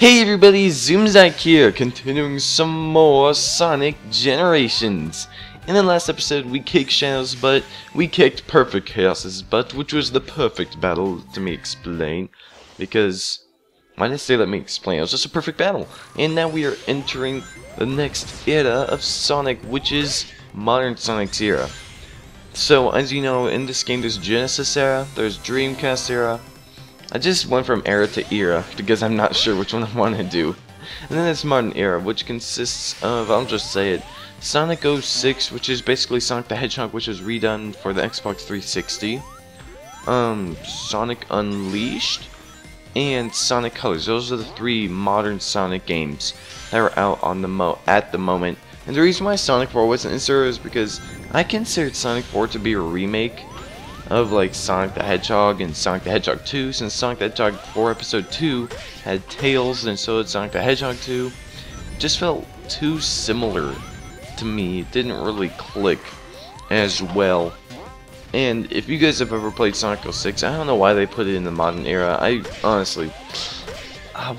Hey everybody, ZoomZike here, continuing some more Sonic Generations. In the last episode we kicked Shadow's butt, we kicked Perfect Chaos's butt, which was the perfect battle, to me explain. Because, why did I say let me explain? It was just a perfect battle. And now we are entering the next era of Sonic, which is modern Sonic's era. So, as you know, in this game there's Genesis era, there's Dreamcast era. I just went from era to era because I'm not sure which one I want to do. And then there's modern era, which consists of, I'll just say it, Sonic 06, which is basically Sonic the Hedgehog, which was redone for the Xbox 360. Sonic Unleashed, and Sonic Colors. Those are the three modern Sonic games that are out on at the moment. And the reason why Sonic 4 wasn't inserted is because I considered Sonic 4 to be a remake of like Sonic the Hedgehog and Sonic the Hedgehog 2, since Sonic the Hedgehog 4 Episode 2 had Tails and so did Sonic the Hedgehog 2. It just felt too similar to me. It didn't really click as well. And if you guys have ever played Sonic 06, I don't know why they put it in the modern era. I honestly,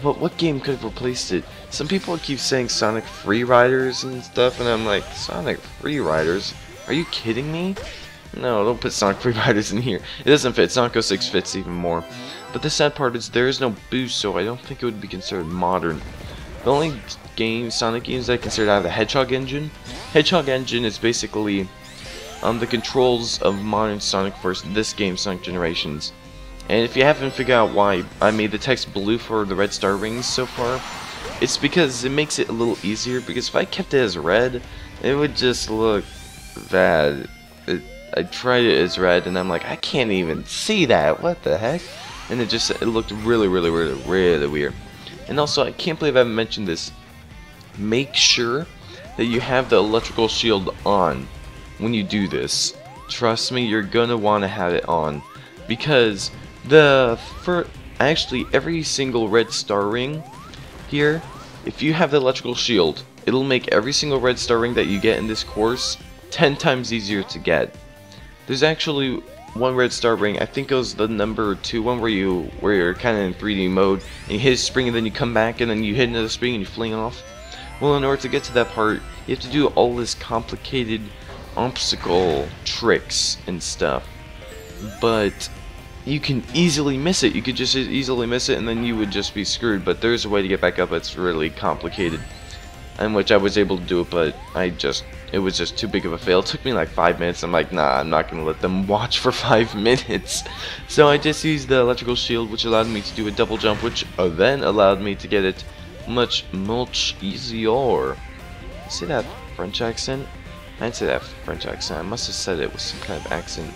what game could have replaced it? Some people keep saying Sonic Free Riders and stuff, and I'm like, Sonic Free Riders? Are you kidding me? No, don't put Sonic Free Riders in here. It doesn't fit. Sonic 06 fits even more. But the sad part is there is no boost, so I don't think it would be considered modern. The only Sonic games I consider out of the Hedgehog engine. Hedgehog engine is basically the controls of modern Sonic for this game, Sonic Generations. And if you haven't figured out why I made the text blue for the red star rings so far, it's because it makes it a little easier, because if I kept it as red, it would just look bad. I tried it as red and I'm like, I can't even see that, what the heck? And it looked really weird. And also, I can't believe I haven't mentioned this. Make sure that you have the electrical shield on when you do this. Trust me, you're gonna want to have it on, because actually every single red star ring here, if you have the electrical shield, it'll make every single red star ring that you get in this course 10 times easier to get. There's actually one red star ring, I think it was the number 2 one, where you're kind of in 3D mode and you hit a spring and then you come back and then you hit another spring and you fling off. Well, in order to get to that part, you have to do all this complicated obstacle tricks and stuff. But you can easily miss it. You could just easily miss it and then you would just be screwed. But there's a way to get back up. It's really complicated, in which I was able to do it, but it was just too big of a fail. It took me like 5 minutes. I'm like, nah, I'm not gonna let them watch for 5 minutes. So I just used the electrical shield, which allowed me to do a double jump, which then allowed me to get it much easier. See that French accent? I didn't say that French accent. I must have said it with some kind of accent.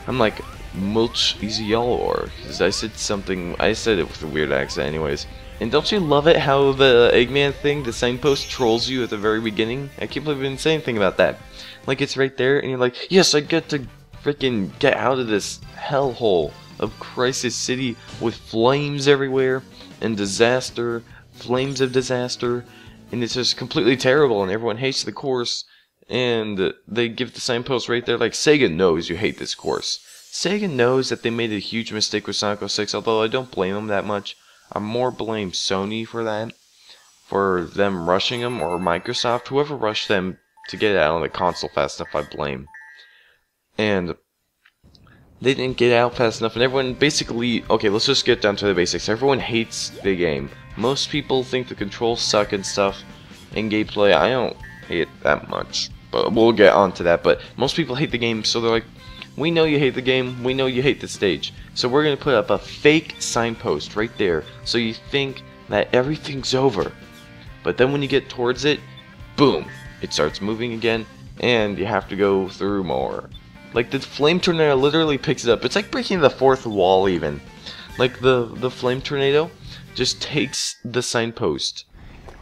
I'm like, much easier, because I said it with a weird accent anyways. And don't you love it how the Eggman thing, the signpost, trolls you at the very beginning? I can't believe I didn't say anything about that. Like, it's right there, and you're like, yes, I get to freaking get out of this hellhole of Crisis City with flames everywhere, and disaster, flames of disaster, and it's just completely terrible, and everyone hates the course, and they give the signpost right there, like, Sega knows you hate this course. Sega knows that they made a huge mistake with Sonic 06, although I don't blame them that much. I more blame Sony for that, for them rushing them, or Microsoft, whoever rushed them to get it out on the console fast enough, I blame. And they didn't get it out fast enough, and everyone basically, okay, let's just get down to the basics. Everyone hates the game. Most people think the controls suck and stuff, and gameplay, I don't hate that much, but we'll get onto that. But most people hate the game, so they're like, we know you hate the game, we know you hate the stage, so we're going to put up a fake signpost right there, so you think that everything's over. But then when you get towards it, boom, it starts moving again, and you have to go through more. Like, the flame tornado literally picks it up. It's like breaking the fourth wall even. Like, the flame tornado just takes the signpost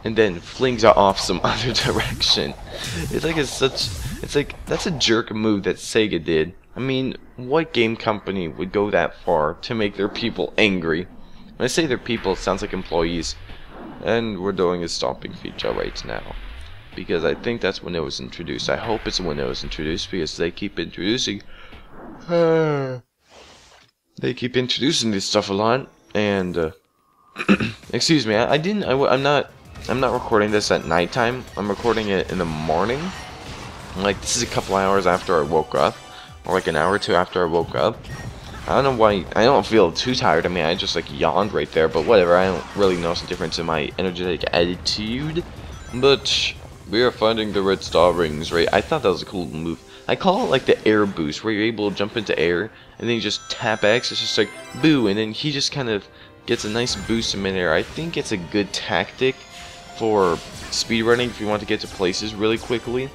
and then flings it off some other direction. It's like that's a jerk move that Sega did. I mean, what game company would go that far to make their people angry? When I say their people, it sounds like employees. And we're doing a stopping feature right now, because I think that's when it was introduced. I hope it's when it was introduced, because they keep introducing this stuff a lot, and Excuse me, I'm not recording this at nighttime. I'm recording it in the morning. Like, this is a couple hours after I woke up, or like an hour or two after I woke up. I don't know why, I don't feel too tired. I mean, I just like yawned right there, but whatever. I don't really notice a difference in my energetic attitude. But we are finding the red star rings, right? I thought that was a cool move. I call it like the air boost, where you're able to jump into air, and then you just tap X, it's just like, boo, and then he just kind of gets a nice boost in midair. I think it's a good tactic for speedrunning if you want to get to places really quickly.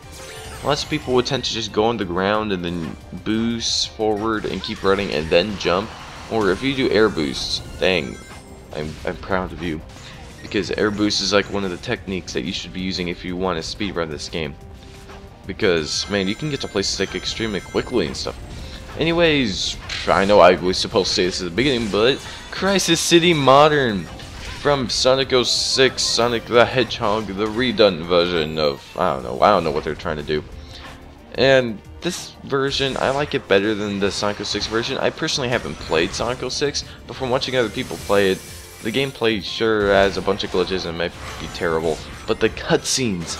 Lots of people would tend to just go on the ground and then boost forward and keep running and then jump. Or if you do air boosts, dang, I'm proud of you. Because air boost is like one of the techniques that you should be using if you want to speedrun this game. Because, man, you can get to places like extremely quickly and stuff. Anyways, I know I was supposed to say this at the beginning, but Crisis City Modern from Sonic 06, Sonic the Hedgehog, the redone version of, I don't know what they're trying to do. And this version, I like it better than the Sonic 06 version. I personally haven't played Sonic 06, but from watching other people play it, the gameplay sure has a bunch of glitches and might be terrible. But the cutscenes,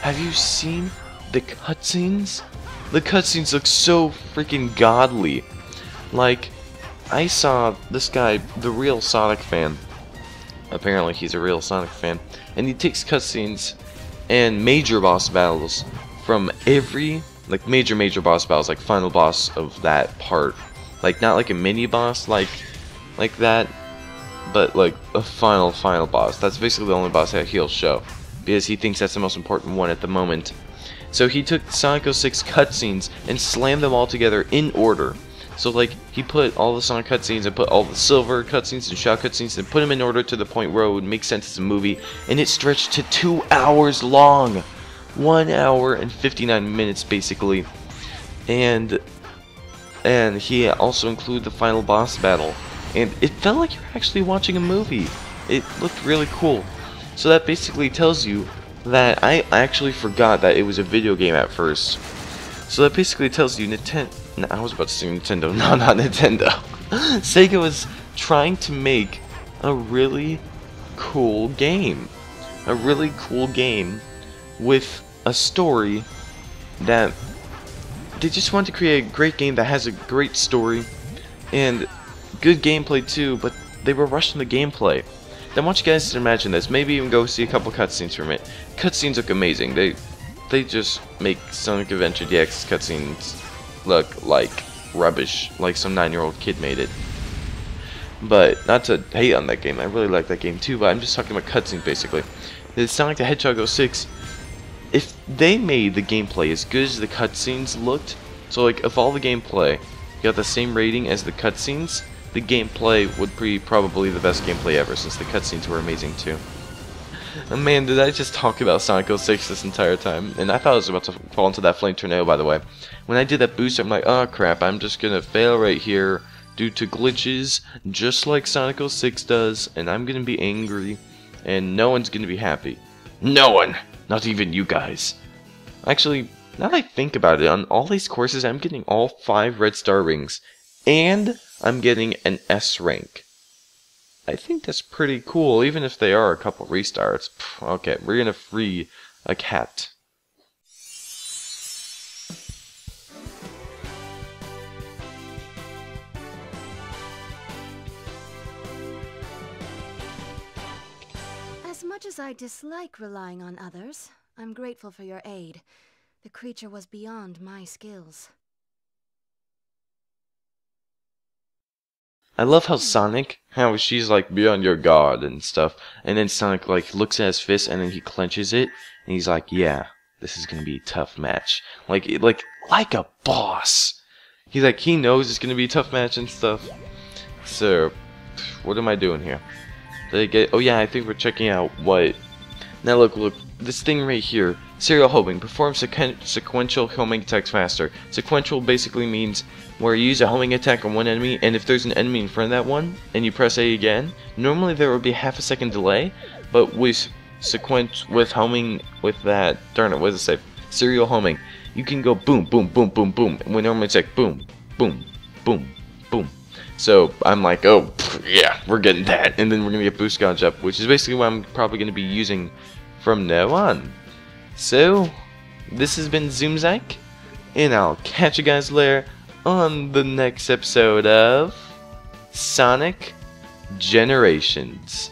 have you seen the cutscenes? The cutscenes look so freaking godly. Like, I saw this guy, the real Sonic fan. Apparently he's a real Sonic fan. And he takes cutscenes and major boss battles from every, like major boss battles, like final boss of that part. Like, not like a mini boss like that, but like a final boss. That's basically the only boss that he'll show, because he thinks that's the most important one at the moment. So he took Sonic 06 cutscenes and slammed them all together in order. So like, he put all the Sonic cutscenes and put all the Silver cutscenes and Shadow cutscenes and put them in order to the point where it would make sense as a movie, and it stretched to 2 hours long. 1 hour and 59 minutes basically. And he also included the final boss battle, and it felt like you're actually watching a movie. It looked really cool. So that basically tells you that I actually forgot that it was a video game at first. So that basically tells you I was about to say Nintendo. No, not Nintendo. Sega was trying to make a really cool game. A really cool game with a story that they just want to create a great game that has a great story and good gameplay too, but they were rushing the gameplay. Then I want you guys to imagine this. Maybe even go see a couple cutscenes from it. Cutscenes look amazing. They just make Sonic Adventure DX cutscenes look like rubbish, like some 9-year-old kid made it. But not to hate on that game, I really like that game too, but I'm just talking about cutscenes basically. The Sonic the Hedgehog 06, if they made the gameplay as good as the cutscenes looked, so like if all the gameplay got the same rating as the cutscenes, the gameplay would be probably the best gameplay ever, since the cutscenes were amazing too. And man, did I just talk about Sonic 06 this entire time? And I thought I was about to fall into that flame tornado, by the way. When I did that boost, I'm like, oh crap, I'm just gonna fail right here due to glitches, just like Sonic 06 does, and I'm gonna be angry, and no one's gonna be happy. No one! Not even you guys. Actually, now that I think about it, on all these courses, I'm getting all 5 red star rings, and I'm getting an S rank. I think that's pretty cool, even if they are a couple restarts. Okay, we're gonna free a cat. As much as I dislike relying on others, I'm grateful for your aid. The creature was beyond my skills. I love how Sonic, how she's like beyond your god and stuff, and then Sonic like looks at his fist and then he clenches it, and he's like, yeah, this is gonna be a tough match. Like a boss. He's like, he knows it's gonna be a tough match and stuff. So, what am I doing here? Did I get, oh yeah, I think we're checking out what. Now look, this thing right here, serial homing, perform sequential homing attacks faster. Sequential basically means where you use a homing attack on one enemy, and if there's an enemy in front of that one, and you press A again, normally there would be half a second delay, but with homing, with that, darn it, what does it say? Serial homing, you can go boom, boom, boom, boom, boom, when normally it's like boom, boom, boom, boom. So I'm like, oh, yeah, we're getting that. And then we're going to get boost gauge up, which is basically what I'm probably going to be using from now on. So, this has been ZoomZike, and I'll catch you guys later on the next episode of Sonic Generations.